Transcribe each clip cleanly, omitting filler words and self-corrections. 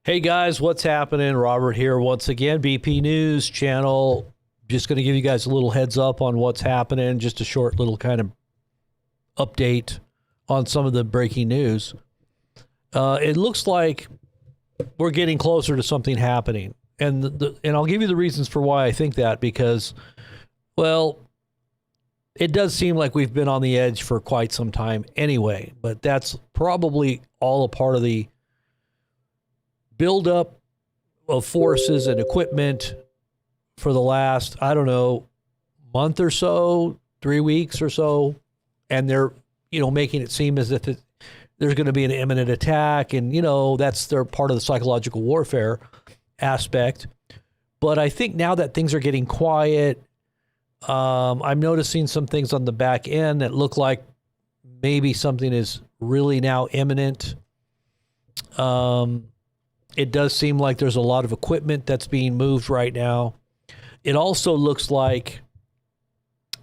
Hey guys, what's happening? Robert here once again, BP News channel. Just going to give you guys a little heads up on what's happening, just a short little kind of update on some of the breaking news. It looks like we're getting closer to something happening. And I'll give you the reasons for why I think that, because, well, it does seem like we've been on the edge for quite some time anyway, but that's probably all a part of the buildup of forces and equipment for the last, I don't know, month or so, 3 weeks or so. And they're, making it seem as if there's going to be an imminent attack. And, that's their part of the psychological warfare aspect. But I think now that things are getting quiet, I'm noticing some things on the back end that look like maybe something is really now imminent. It does seem like there's a lot of equipment that's being moved right now. It also looks like,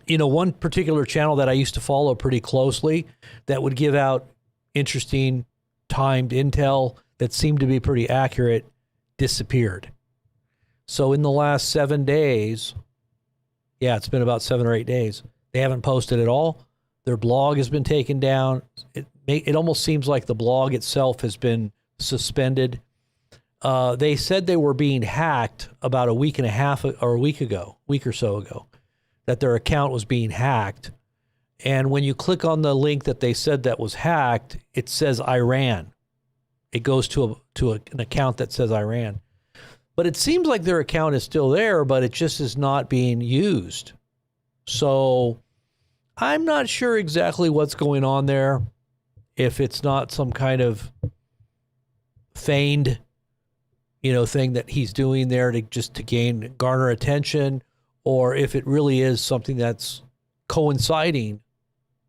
one particular channel that I used to follow pretty closely that would give out interesting timed intel that seemed to be pretty accurate disappeared. So in the last 7 days, it's been about 7 or 8 days, they haven't posted at all. Their blog has been taken down. It almost seems like the blog itself has been suspended. They said they were being hacked about a week and a half or a week or so ago, that their account was being hacked. And when you click on the link that they said that was hacked, it says Iran. It goes to an account that says Iran. But it seems like their account is still there, but it just is not being used. So I'm not sure exactly what's going on there. If it's not some kind of feigned thing that he's doing there to garner attention, or if it really is something that's coinciding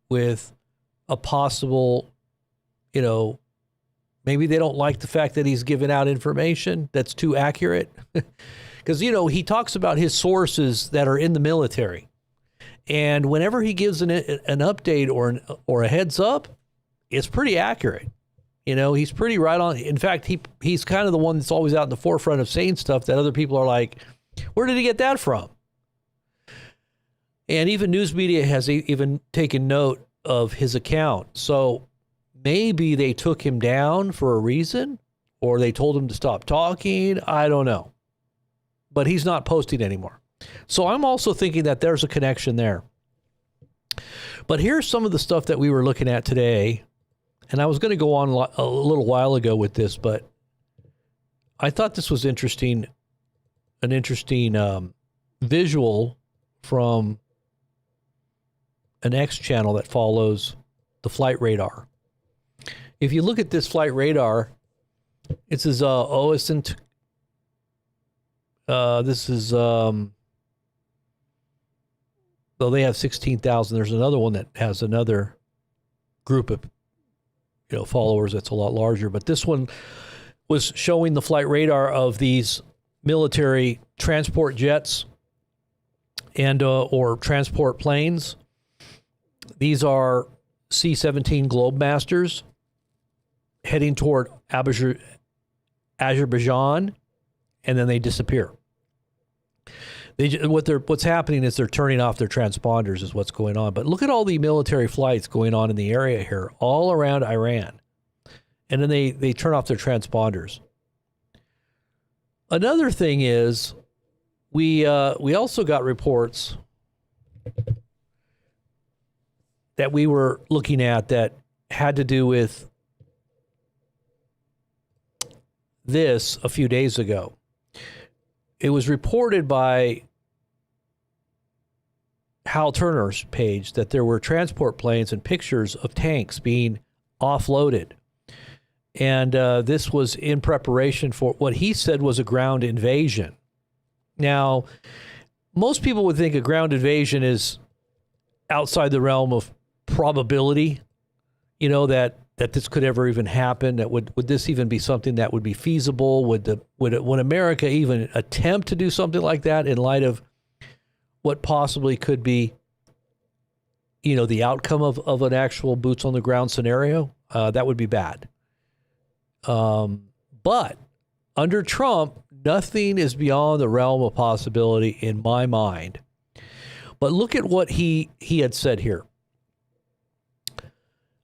with a possible, maybe they don't like the fact that he's giving out information that's too accurate. Because, he talks about his sources that are in the military. And whenever he gives an update or a heads up, it's pretty accurate. He's pretty right on. In fact, he's kind of the one that's always out in the forefront of saying stuff that other people are like, where did he get that from? And even news media has even taken note of his account. So maybe they took him down for a reason, or they told him to stop talking. I don't know. But he's not posting anymore. So I'm also thinking that there's a connection there. But here's some of the stuff that we were looking at today. And I was going to go on a little while ago with this, but I thought this was interesting, an interesting visual from an X channel that follows the flight radar. If you look at this flight radar, it says OSINT. This is, well, they have 16,000. There's another one that has another group of followers that's a lot larger. But this one was showing the flight radar of these military transport jets and or transport planes. These are C-17 Globemasters heading toward Azerbaijan, and then they disappear. What's happening is they're turning off their transponders is what's going on. But look at all the military flights going on in the area here, all around Iran. And then they turn off their transponders. Another thing is we also got reports that we were looking at that had to do with this a few days ago. It was reported by Hal Turner's page that there were transport planes and pictures of tanks being offloaded. And this was in preparation for what he said was a ground invasion. Now, most people would think a ground invasion is outside the realm of probability, that this could ever even happen. That would this even be something that would be feasible? Would America even attempt to do something like that in light of what possibly could be, the outcome of an actual boots on the ground scenario? That would be bad. But under Trump, nothing is beyond the realm of possibility in my mind. But look at what he had said here.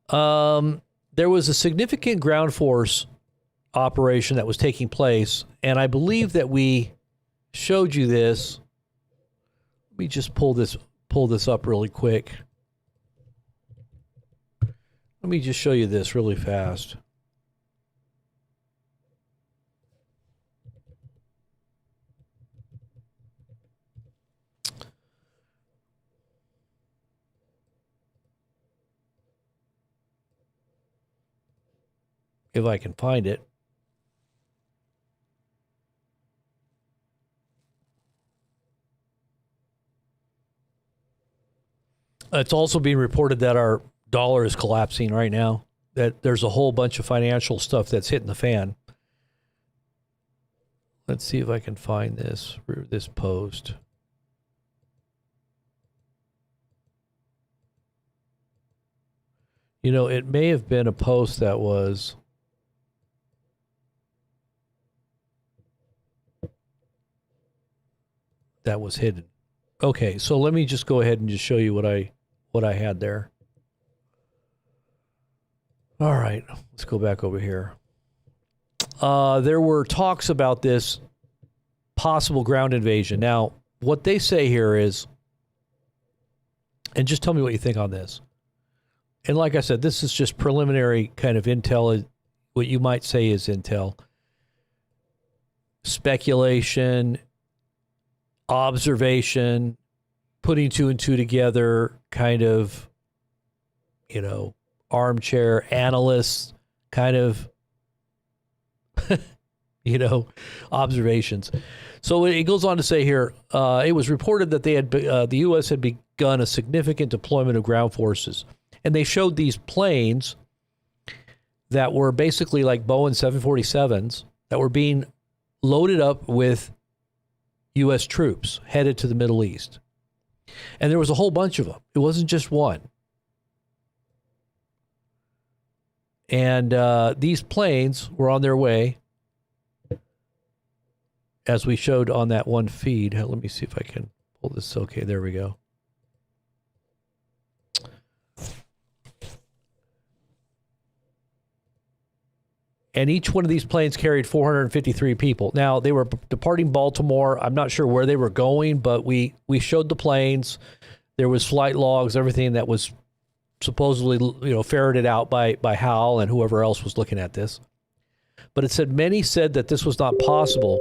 There was a significant ground force operation that was taking place, and I believe that we showed you this. Let me just pull this up really quick. Let me just show you this really fast. If I can find it. It's also being reported that our dollar is collapsing right now, that there's a whole bunch of financial stuff that's hitting the fan. Let's see if I can find this post. You know, it may have been a post that was hidden. Okay, so let me just go ahead and just show you what I had there. All right, let's go back over here. There were talks about this possible ground invasion. Now, what they say here is, and just tell me what you think on this. And like I said, this is just preliminary kind of intel, what you might say is intel. Speculation, observation, putting two and two together, kind of, you know, armchair analysts, kind of, you know, observations. So it goes on to say here, it was reported that the U.S. had begun a significant deployment of ground forces. And they showed these planes that were basically like Boeing 747s that were being loaded up with U.S. troops headed to the Middle East. And there was a whole bunch of them. It wasn't just one. And these planes were on their way, as we showed on that one feed. Let me see if I can pull this. Okay, there we go. And each one of these planes carried 453 people. Now, they were departing Baltimore. I'm not sure where they were going, but we showed the planes. There was flight logs, everything that was supposedly, you know, ferreted out by Hal and whoever else was looking at this. But it said many said that this was not possible,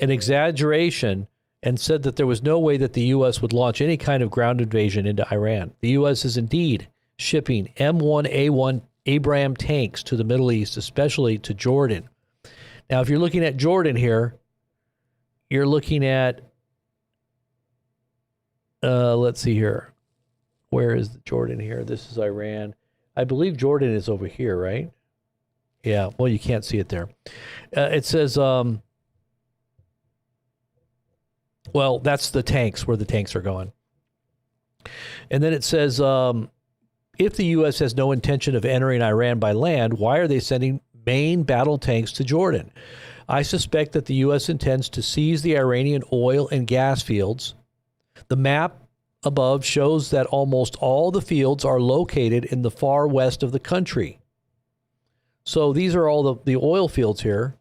an exaggeration, and said that there was no way that the U.S. would launch any kind of ground invasion into Iran. The U.S. is indeed shipping M1A1 Abraham tanks to the Middle East, especially to Jordan. Now, if you're looking at Jordan here, you're looking at, let's see here. Where is Jordan here? This is Iran. I believe Jordan is over here, right? Yeah, well, you can't see it there. It says, well, that's the tanks, where the tanks are going. And then it says, if the U.S. has no intention of entering Iran by land, why are they sending main battle tanks to Jordan? I suspect that the U.S. intends to seize the Iranian oil and gas fields. The map above shows that almost all the fields are located in the far west of the country. So these are all the oil fields here.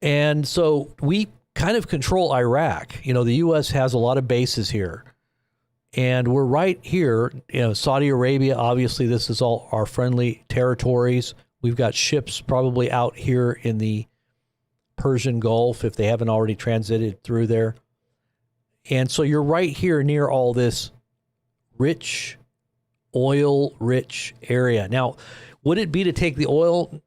And so we kind of control Iraq. You know, the U.S. has a lot of bases here. And we're right here, you know, Saudi Arabia, obviously this is all our friendly territories. We've got ships probably out here in the Persian Gulf if they haven't already transited through there. And so you're right here near all this rich, oil-rich area. Now, would it be to take the oil?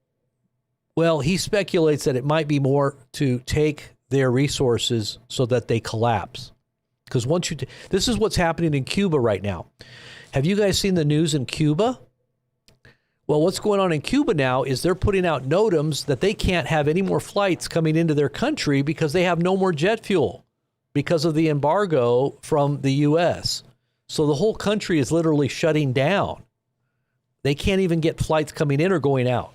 Well, he speculates that it might be more to take their resources so that they collapse. Because once this is what's happening in Cuba right now. Have you guys seen the news in Cuba? Well, what's going on in Cuba now is they're putting out NOTAMs that they can't have any more flights coming into their country because they have no more jet fuel because of the embargo from the U.S. So the whole country is literally shutting down. They can't even get flights coming in or going out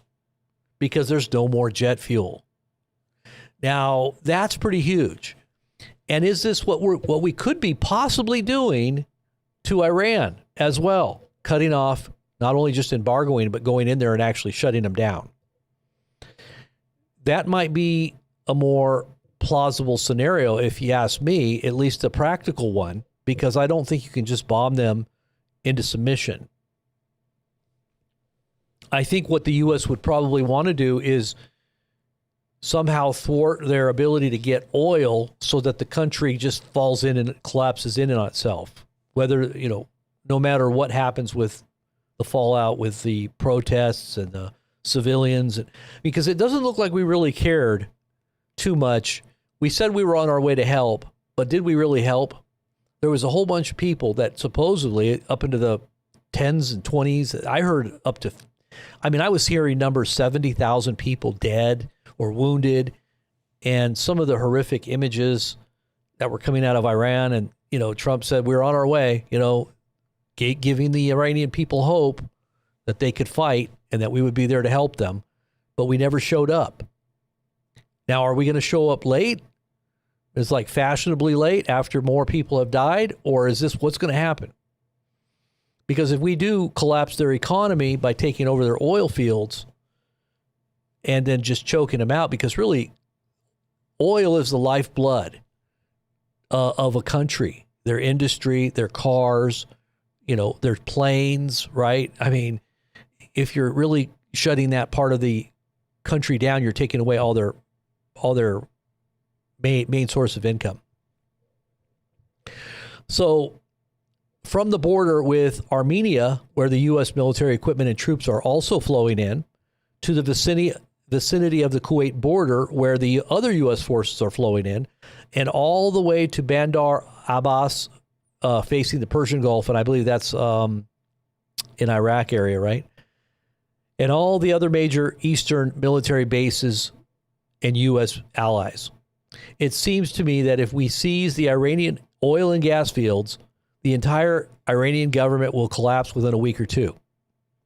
because there's no more jet fuel. Now, that's pretty huge. And is this what we could be possibly doing to Iran as well, cutting off, not only just embargoing, but going in there and actually shutting them down? That might be a more plausible scenario, if you ask me, at least a practical one, because I don't think you can just bomb them into submission. I think what the U.S. would probably want to do is somehow thwart their ability to get oil so that the country just falls in and collapses in on itself. Whether, no matter what happens with the fallout with the protests and the civilians, because it doesn't look like we really cared too much. We said we were on our way to help, but did we really help? There was a whole bunch of people that supposedly up into the 10s and 20s. I heard up to, I was hearing numbers 70,000 people dead or wounded, and some of the horrific images that were coming out of Iran. And, Trump said we're on our way, giving the Iranian people hope that they could fight and that we would be there to help them. But we never showed up. Now, are we going to show up late? It's like fashionably late after more people have died? Or is this what's going to happen? Because if we do collapse their economy by taking over their oil fields and then just choking them out, because really oil is the lifeblood of a country, their industry, their cars, their planes, right? If you're really shutting that part of the country down, you're taking away all their main source of income. So from the border with Armenia, where the U.S. military equipment and troops are also flowing in, to the vicinity of the Kuwait border, where the other U.S. forces are flowing in, and all the way to Bandar Abbas, facing the Persian Gulf, and I believe that's in Iraq area, right? And all the other major Eastern military bases and U.S. allies. It seems to me that if we seize the Iranian oil and gas fields, the entire Iranian government will collapse within a week or two.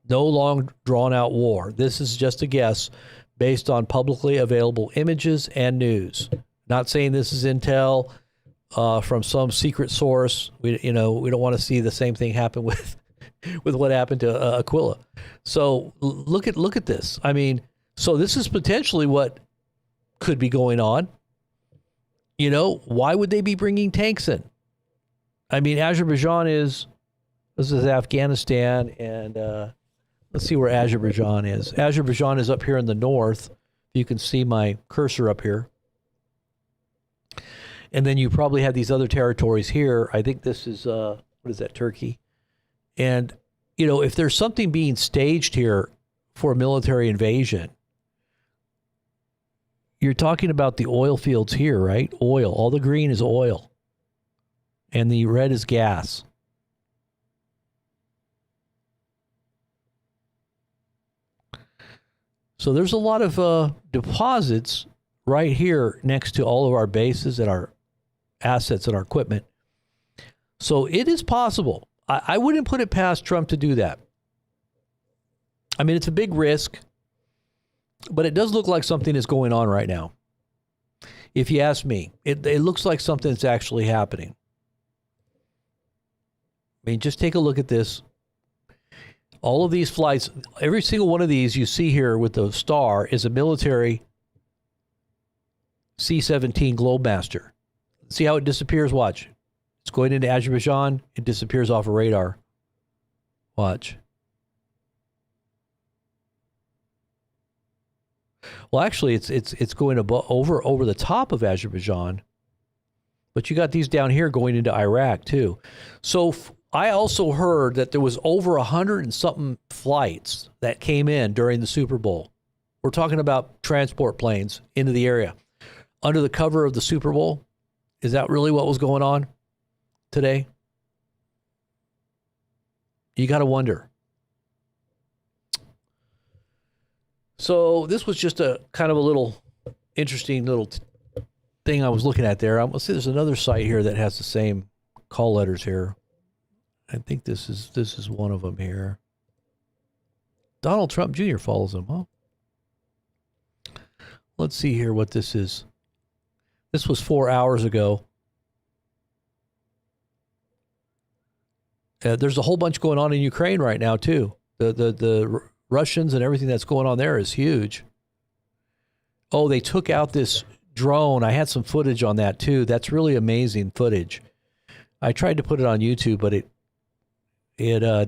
No long drawn-out war. This is just a guess based on publicly available images and news. Not saying this is intel from some secret source. We don't want to see the same thing happen with what happened to Aquila. So look at this. So this is potentially what could be going on. Why would they be bringing tanks in? Azerbaijan this is Afghanistan, and let's see where Azerbaijan is. Azerbaijan is up here in the north. You can see my cursor up here. And then you probably have these other territories here. I think this is, what is that, Turkey? And, if there's something being staged here for a military invasion, you're talking about the oil fields here, right? Oil. All the green is oil. And the red is gas. So there's a lot of deposits right here next to all of our bases and our assets and our equipment. So it is possible. I wouldn't put it past Trump to do that. It's a big risk, but it does look like something is going on right now. If you ask me, it looks like something's actually happening. Just take a look at this. All of these flights, every single one of these you see here with the star is a military C-17 Globemaster. See how it disappears? Watch. It's going into Azerbaijan. It disappears off a radar. Watch. Well, actually, it's going over the top of Azerbaijan, but you got these down here going into Iraq too. So I also heard that there was over 100 and something flights that came in during the Super Bowl. We're talking about transport planes into the area under the cover of the Super Bowl. Is that really what was going on today? You got to wonder. So this was just a kind of a little interesting little thing I was looking at there. Let's see, there's another site here that has the same call letters here. I think this is one of them here. Donald Trump Jr. follows him, huh? Let's see here what this is. This was 4 hours ago. There's a whole bunch going on in Ukraine right now, too. The Russians and everything that's going on there is huge. Oh, they took out this drone. I had some footage on that, too. That's really amazing footage. I tried to put it on YouTube, but it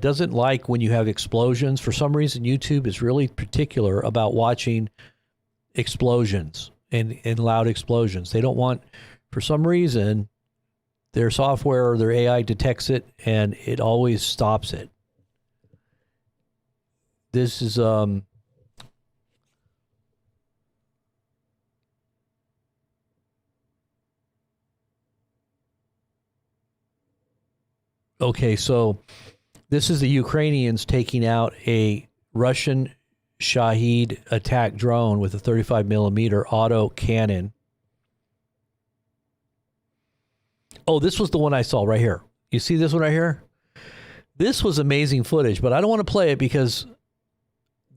doesn't like when you have explosions. For some reason, YouTube is really particular about watching explosions and loud explosions. They don't want, for some reason, their software or their AI detects it, and it always stops it. This is okay, so this is the Ukrainians taking out a Russian Shahed attack drone with a 35 millimeter auto cannon. Oh, this was the one I saw right here. You see this one right here? This was amazing footage, but I don't want to play it because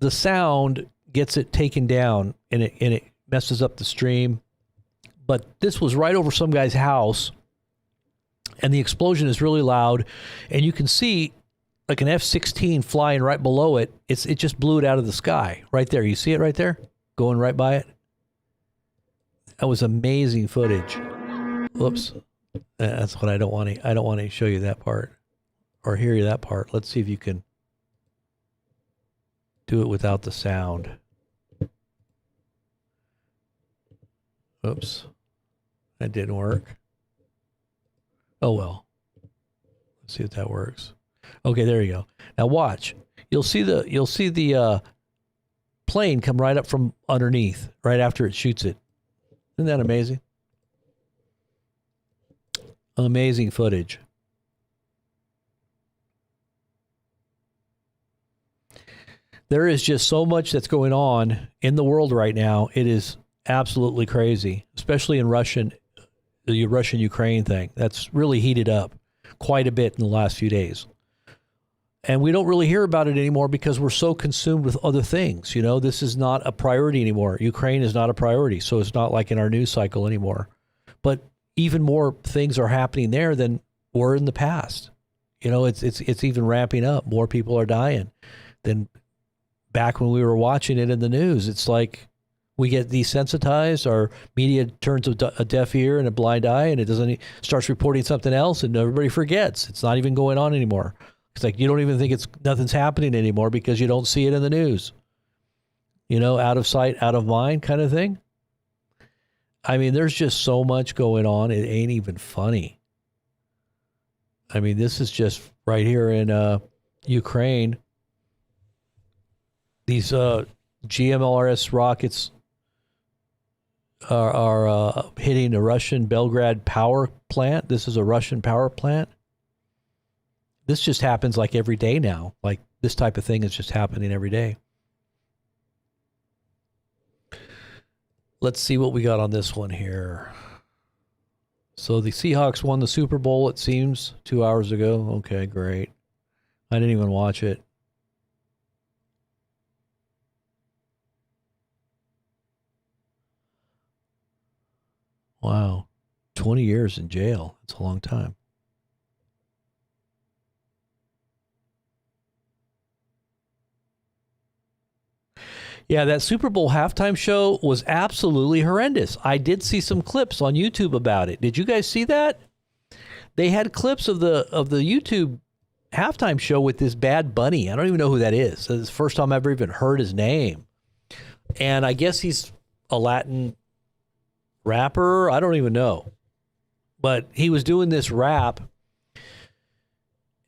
the sound gets it taken down and it messes up the stream. But this was right over some guy's house, and the explosion is really loud, and you can see like an F-16 flying right below it. It just blew it out of the sky right there. You see it right there? Going right by it? That was amazing footage. Whoops. That's what I don't want to. I don't want to show you that part or hear you that part. Let's see if you can do it without the sound. Oops. That didn't work. Oh well. Let's see if that works. Okay, there you go. Now watch. You'll see the plane come right up from underneath right after it shoots it. Isn't that amazing? Amazing footage. There is just so much that's going on in the world right now. It is absolutely crazy, especially in the Russian-Ukraine thing. That's really heated up quite a bit in the last few days. And we don't really hear about it anymore because we're so consumed with other things. You know, this is not a priority anymore. Ukraine is not a priority, so it's not like in our news cycle anymore. But even more things are happening there than were in the past. You know, it's even ramping up. More people are dying than back when we were watching it in the news. It's like we get desensitized. Our media turns a deaf ear and a blind eye, and starts reporting something else, and everybody forgets. It's not even going on anymore. It's like you don't even think nothing's happening anymore because you don't see it in the news. You know, out of sight, out of mind kind of thing. I mean, there's just so much going on. It ain't even funny. I mean, this is just right here in Ukraine. These GMLRS rockets are hitting a Russian Belgrade power plant. This is a Russian power plant. This just happens like every day now. Like this type of thing is just happening every day. Let's see what we got on this one here. So the Seahawks won the Super Bowl, it seems, 2 hours ago. Okay, great. I didn't even watch it. Wow. 20 years in jail. That's a long time. Yeah, that Super Bowl halftime show was absolutely horrendous. I did see some clips on YouTube about it. Did you guys see that? They had clips of the YouTube halftime show with this Bad Bunny. I don't even know who that is. It's the first time I've ever even heard his name. And I guess he's a Latin rapper. I don't even know. But he was doing this rap,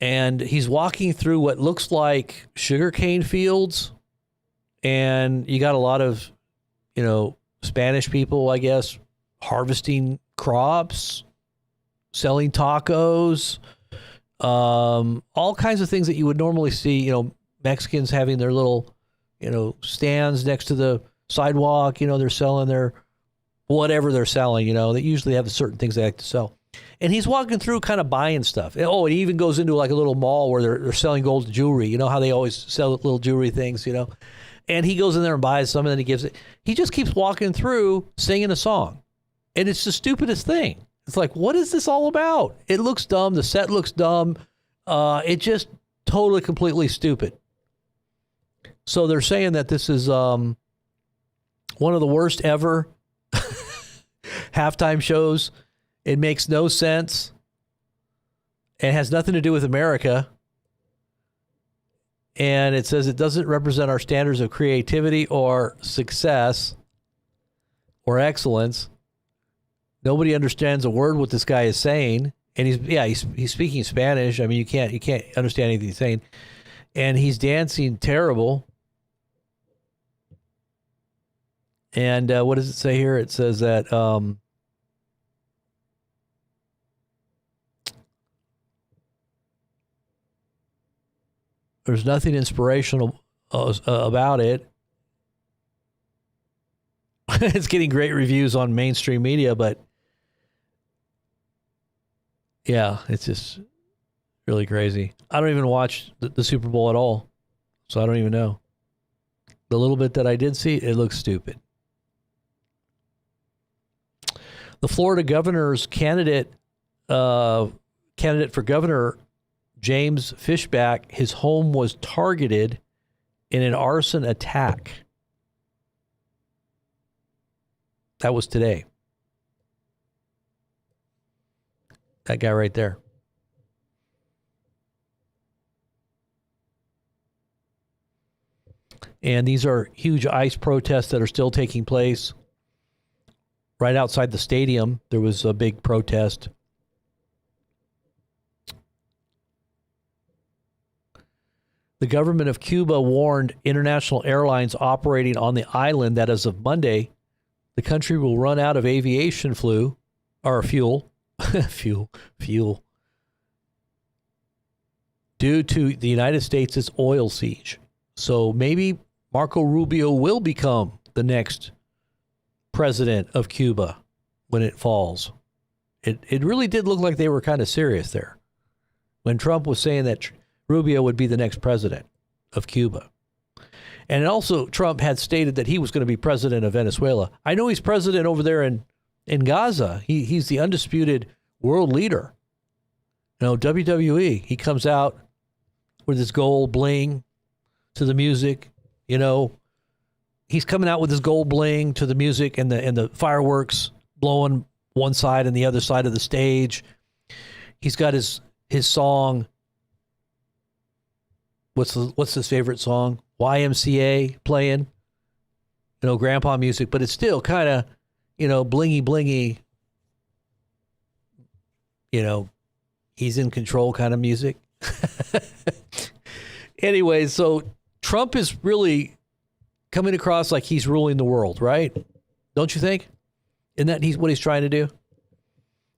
and he's walking through what looks like sugarcane fields. And you got a lot of, you know, Spanish people, I guess, harvesting crops, selling tacos, all kinds of things that you would normally see, you know, Mexicans having their little, you know, stands next to the sidewalk, you know, they're selling their, whatever they're selling, you know, they usually have certain things they like to sell. And he's walking through kind of buying stuff. Oh, and he even goes into like a little mall where they're selling gold jewelry. You know how they always sell little jewelry things, you know? And he goes in there and buys some, and then he gives it. He just keeps walking through singing a song. And it's the stupidest thing. It's like, what is this all about? It looks dumb. The set looks dumb. It just totally, completely stupid. So they're saying that this is one of the worst ever halftime shows. It makes no sense. It has nothing to do with America. And it says it doesn't represent our standards of creativity or success or excellence. Nobody understands a word what this guy is saying. And he's speaking Spanish. I mean, you can't understand anything he's saying. And he's dancing terrible. And what does it say here? It says that there's nothing inspirational about it. It's getting great reviews on mainstream media, but yeah, it's just really crazy. I don't even watch the Super Bowl at all, so I don't even know. The little bit that I did see, it looks stupid. The Florida governor's candidate for governor, James Fishback, his home was targeted in an arson attack. That was today. That guy right there. And these are huge ICE protests that are still taking place. Right outside the stadium, there was a big protest. The government of Cuba warned international airlines operating on the island that as of Monday, the country will run out of aviation fuel, due to the United States' oil siege. So maybe Marco Rubio will become the next president of Cuba when it falls. It really did look like they were kind of serious there when Trump was saying that Rubio would be the next president of Cuba. And also Trump had stated that he was going to be president of Venezuela. I know he's president over there in Gaza. He's the undisputed world leader. You know, WWE, he comes out with his gold bling to the music, you know. He's coming out with his gold bling to the music and the fireworks blowing one side and the other side of the stage. He's got his song. What's his favorite song? YMCA playing. You know, grandpa music, but it's still kind of, you know, blingy, you know, he's in control kind of music. Anyway, so Trump is really coming across like he's ruling the world, right? Don't you think? Isn't that what he's trying to do?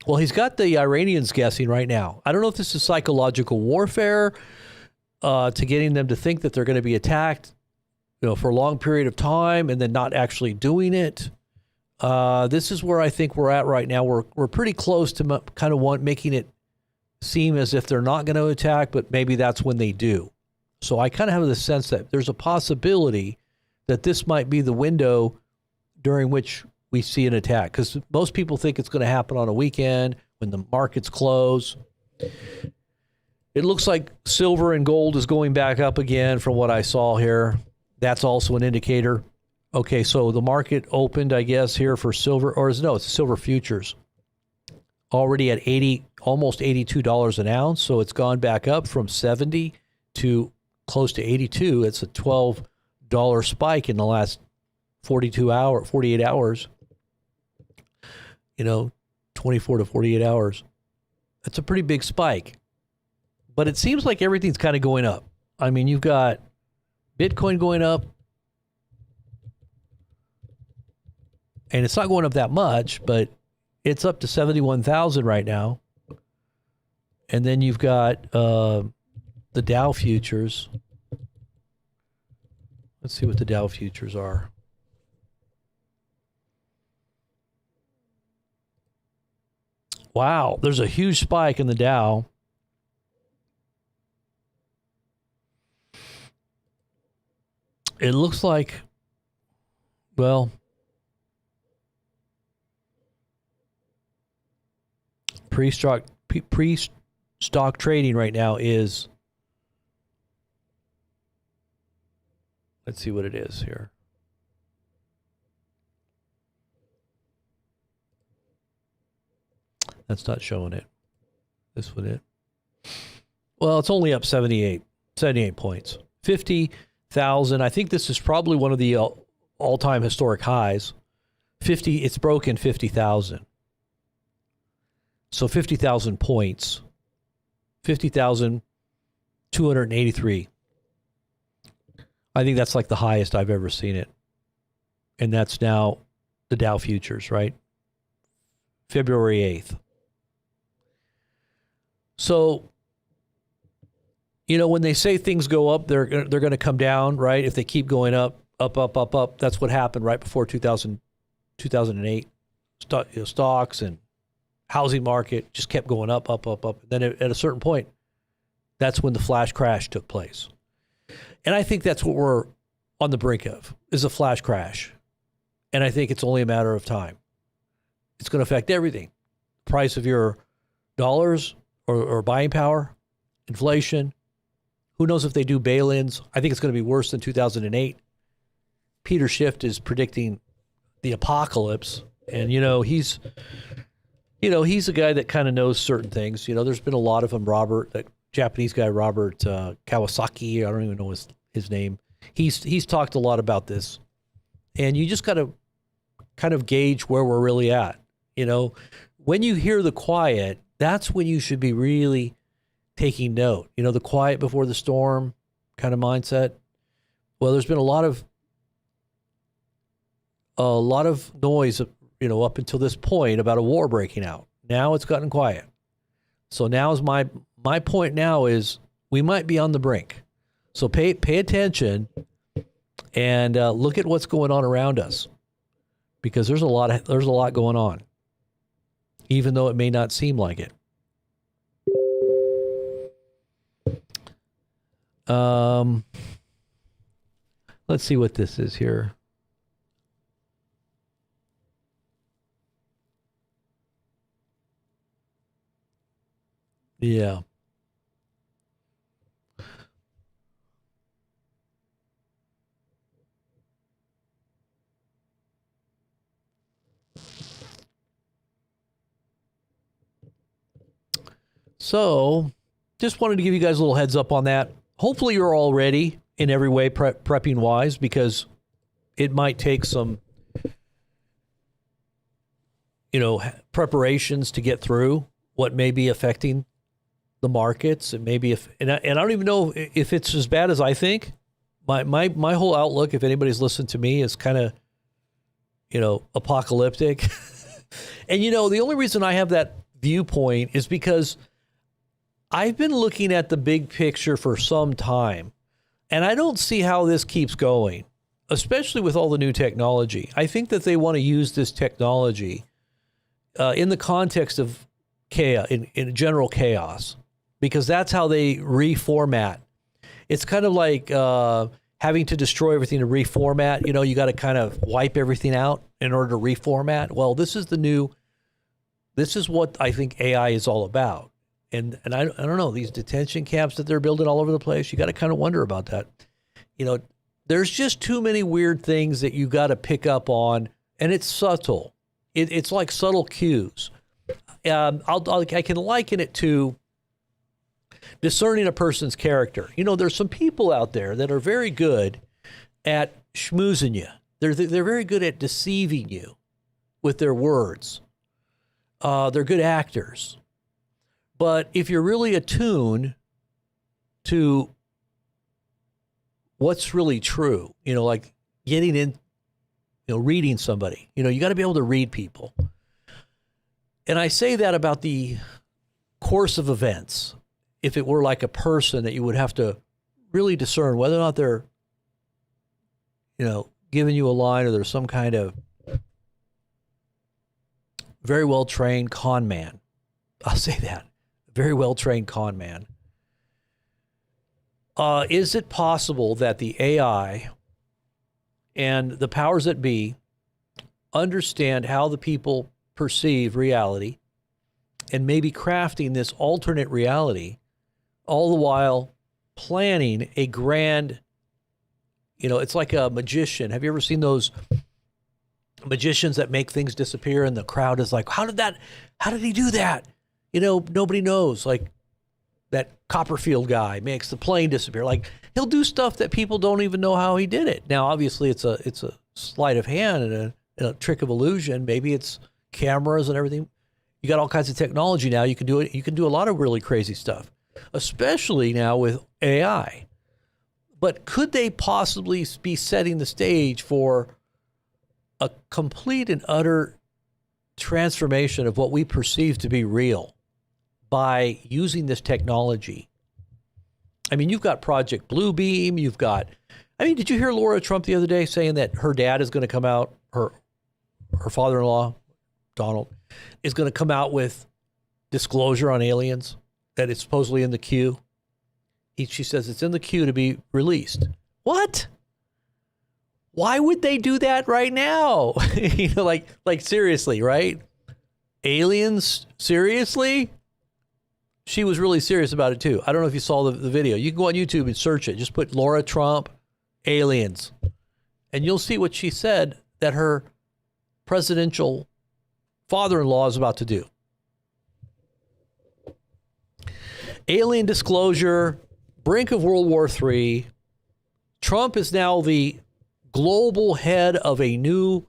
Well, he's got the Iranians guessing right now. I don't know if this is psychological warfare to getting them to think that they're going to be attacked, you know, for a long period of time and then not actually doing it. This is where I think we're at right now. We're pretty close to kind of making it seem as if they're not going to attack, but maybe that's when they do. So I kind of have the sense that there's a possibility that this might be the window during which we see an attack, because most people think it's going to happen on a weekend when the markets close. It looks like silver and gold is going back up again from what I saw here. That's also an indicator. Okay, so the market opened, I guess, here for silver, it's silver futures. Already at almost $82 an ounce, so it's gone back up from 70 to close to 82. It's a $12 spike in the last 48 hours. You know, 24 to 48 hours. That's a pretty big spike. But it seems like everything's kind of going up. I mean, you've got Bitcoin going up. And it's not going up that much, but it's up to 71,000 right now. And then you've got the Dow futures. Let's see what the Dow futures are. Wow, there's a huge spike in the Dow. It looks like, well, pre-stock trading right now is, let's see what it is here. That's not showing it. This one it. Well, it's only up 78 points. 50,000. I think this is probably one of the all-time historic highs. It's broken 50,000. So 50,000 points. 50,283. I think that's like the highest I've ever seen it. And that's now the Dow futures, right? February 8th. So, when they say things go up, they're going to come down, right? If they keep going up, that's what happened right before 2008. Stocks and housing market just kept going up. Then at a certain point, that's when the flash crash took place. And I think that's what we're on the brink of, is a flash crash. And I think it's only a matter of time. It's going to affect everything. Price of your dollars or buying power, inflation. Who knows if they do bail-ins? I think it's going to be worse than 2008. Peter Schiff is predicting the apocalypse. And, he's a guy that kind of knows certain things. There's been a lot of them. That Japanese guy, Robert Kawasaki, I don't even know his name. He's talked a lot about this. And you just got to kind of gauge where we're really at. When you hear the quiet, that's when you should be really taking note. The quiet before the storm kind of mindset. Well, there's been a lot of noise, up until this point about a war breaking out. Now it's gotten quiet. So now is my point now is we might be on the brink. So pay attention and look at what's going on around us, because there's a lot going on, even though it may not seem like it. Let's see what this is here. Yeah. So, just wanted to give you guys a little heads up on that. Hopefully you're all ready in every way, prepping wise, because it might take some, preparations to get through what may be affecting the markets. And maybe and I don't even know if it's as bad as I think. My whole outlook, if anybody's listened to me, is kind of, apocalyptic. And, the only reason I have that viewpoint is because I've been looking at the big picture for some time, and I don't see how this keeps going, especially with all the new technology. I think that they want to use this technology in the context of chaos, in general chaos, because that's how they reformat. It's kind of like having to destroy everything to reformat. You got to kind of wipe everything out in order to reformat. Well, this is what I think AI is all about. And I don't know, these detention camps that they're building all over the place, you got to kind of wonder about that. There's just too many weird things that you got to pick up on, and it's subtle. It's like subtle cues. I can liken it to discerning a person's character. There's some people out there that are very good at schmoozing you. They're very good at deceiving you with their words. They're good actors. But if you're really attuned to what's really true, like getting in, reading somebody, you got to be able to read people. And I say that about the course of events. If it were like a person that you would have to really discern whether or not they're, giving you a line, or there's some kind of very well trained con man. I'll say that. Very well-trained con man. Is it possible that the AI and the powers that be understand how the people perceive reality and maybe crafting this alternate reality, all the while planning a grand, it's like a magician. Have you ever seen those magicians that make things disappear and the crowd is like, how did he do that? Nobody knows. Like that Copperfield guy makes the plane disappear. Like he'll do stuff that people don't even know how he did it. Now, obviously it's a sleight of hand and a trick of illusion. Maybe it's cameras and everything. You got all kinds of technology now. You can do it. You can do a lot of really crazy stuff, especially now with AI. But could they possibly be setting the stage for a complete and utter transformation of what we perceive to be real by using this technology? I mean, you've got Project Bluebeam. Did you hear Laura Trump the other day saying that her dad is going to come out, her father-in-law, Donald, is going to come out with disclosure on aliens, that it's supposedly in the queue? She says it's in the queue to be released. What? Why would they do that right now? Like seriously, right? Aliens? Seriously? She was really serious about it too. I don't know if you saw the video. You can go on YouTube and search it. Just put Laura Trump, aliens. And you'll see what she said that her presidential father-in-law is about to do. Alien disclosure, brink of World War III. Trump is now the global head of a new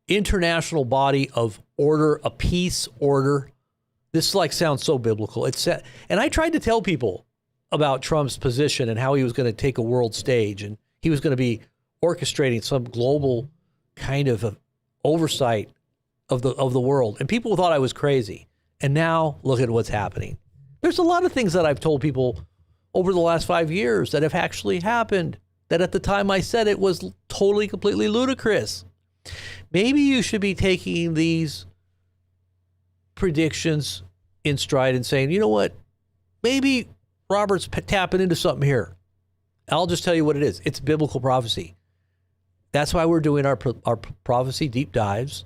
international body of order, a peace order. This sounds so biblical. And I tried to tell people about Trump's position and how he was going to take a world stage and he was going to be orchestrating some global kind of oversight of the world. And people thought I was crazy. And now look at what's happening. There's a lot of things that I've told people over the last 5 years that have actually happened that at the time I said it was totally, completely ludicrous. Maybe you should be taking these predictions in stride and saying, you know what, maybe Robert's tapping into something here. I'll just tell you what it is. It's biblical prophecy. That's why we're doing our prophecy deep dives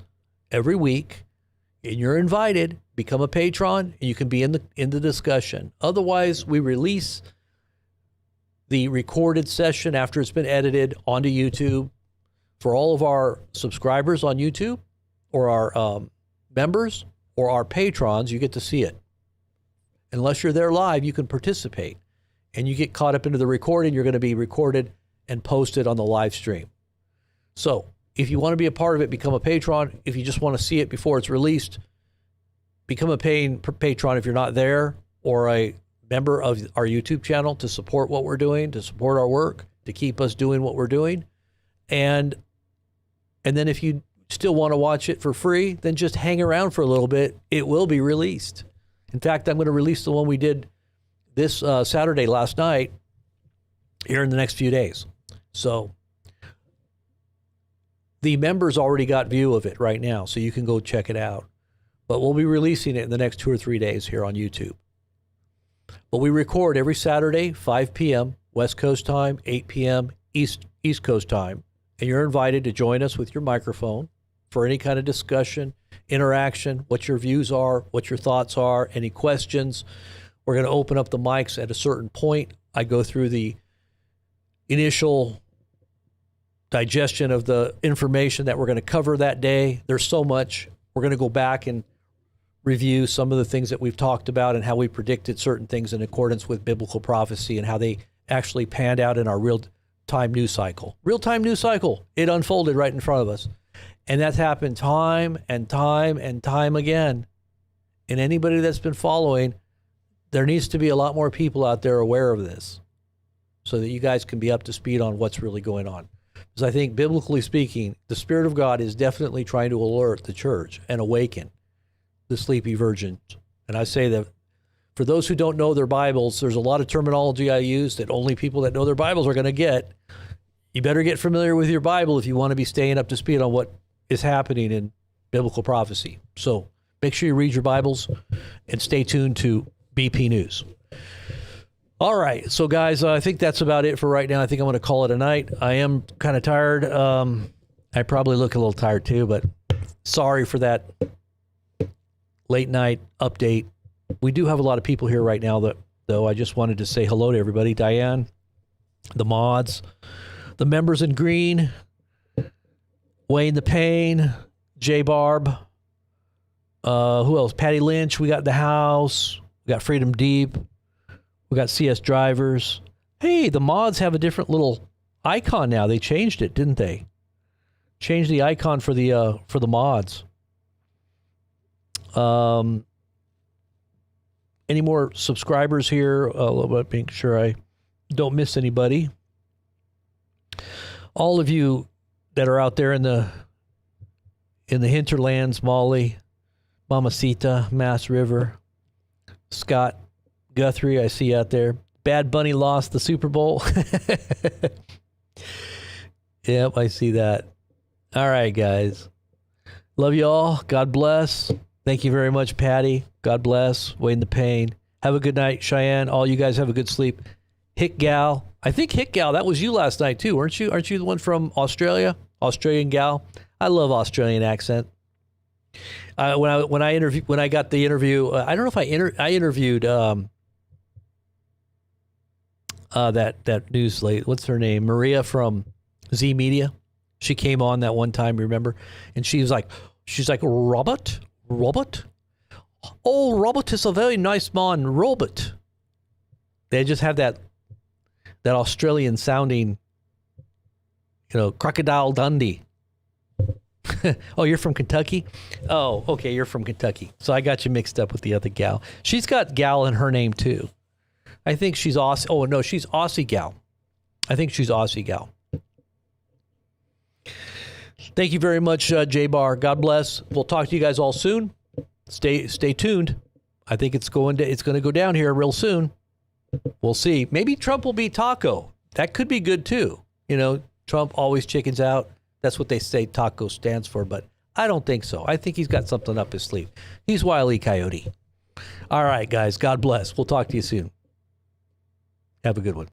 every week. And you're invited. Become a patron, and you can be in the discussion. Otherwise, we release the recorded session after it's been edited onto YouTube. For all of our subscribers on YouTube, or our members, or our patrons, you get to see it. Unless you're there live, you can participate. And you get caught up into the recording, you're going to be recorded and posted on the live stream. So if you want to be a part of it, become a patron. If you just want to see it before it's released, become a paying patron if you're not there, or a member of our YouTube channel to support what we're doing, to support our work, to keep us doing what we're doing. And then if you still want to watch it for free, then just hang around for a little bit. It will be released. In fact, I'm going to release the one we did this Saturday last night here in the next few days. So the members already got view of it right now, so you can go check it out. But we'll be releasing it in the next 2 or 3 days here on YouTube. But we record every Saturday, 5 p.m. West Coast time, 8 p.m. East Coast time. And you're invited to join us with your microphone for any kind of discussion, interaction, what your views are, what your thoughts are, any questions. We're going to open up the mics at a certain point. I go through the initial digestion of the information that we're going to cover that day. There's so much. We're going to go back and review some of the things that we've talked about and how we predicted certain things in accordance with biblical prophecy and how they actually panned out in our real-time news cycle. Real-time news cycle. It unfolded right in front of us. And that's happened time and time and time again. And anybody that's been following, there needs to be a lot more people out there aware of this so that you guys can be up to speed on what's really going on. Because I think, biblically speaking, the Spirit of God is definitely trying to alert the church and awaken the sleepy virgins. And I say that for those who don't know their Bibles, there's a lot of terminology I use that only people that know their Bibles are going to get. You better get familiar with your Bible if you want to be staying up to speed on what is happening in biblical prophecy. So Make sure you read your Bibles and stay tuned to BP News. All right. So, guys, I think that's about it for right now. I think I'm going to call it a night. I am kind of tired. I probably look a little tired too, but sorry for that late night update. We do have a lot of people here right now, though. I just wanted to say hello to everybody. Diane, the mods, the members in green, Wayne the Pain, J Barb, who else? Patty Lynch, we got the house, we got Freedom Deep, we got CS Drivers. Hey, the mods have a different little icon now. They changed it, didn't they? Changed the icon for the mods. Any more subscribers here? Making sure I don't miss anybody. All of you that are out there in the hinterlands, Molly, Mamacita, Mass River, Scott Guthrie, I see out there. Bad Bunny lost the Super Bowl. Yep, I see that. All right, guys. Love you all. God bless. Thank you very much, Patty. God bless. Wayne the Pain. Have a good night, Cheyenne. All you guys have a good sleep. Hick Gal. I think Hick Gal, that was you last night too, weren't you? Aren't you the one from Australia? Australian gal. I love Australian accent. When I got the interview, I don't know if I interviewed that news lady. What's her name? Maria from Z Media. She came on that one time, remember? And she's like, Robert? Oh, Robert is a very nice man, Robert. They just have that Australian sounding, Crocodile Dundee. Oh, you're from Kentucky? Oh, okay, you're from Kentucky. So I got you mixed up with the other gal. She's got gal in her name too. I think she's Aussie. Oh, no, she's Aussie gal. I think she's Aussie gal. Thank you very much, J-Bar. God bless. We'll talk to you guys all soon. Stay tuned. I think it's going to go down here real soon. We'll see. Maybe Trump will be Taco. That could be good too. Trump always chickens out. That's what they say Taco stands for, but I don't think so. I think he's got something up his sleeve. He's Wile E. Coyote. All right, guys. God bless. We'll talk to you soon. Have a good one.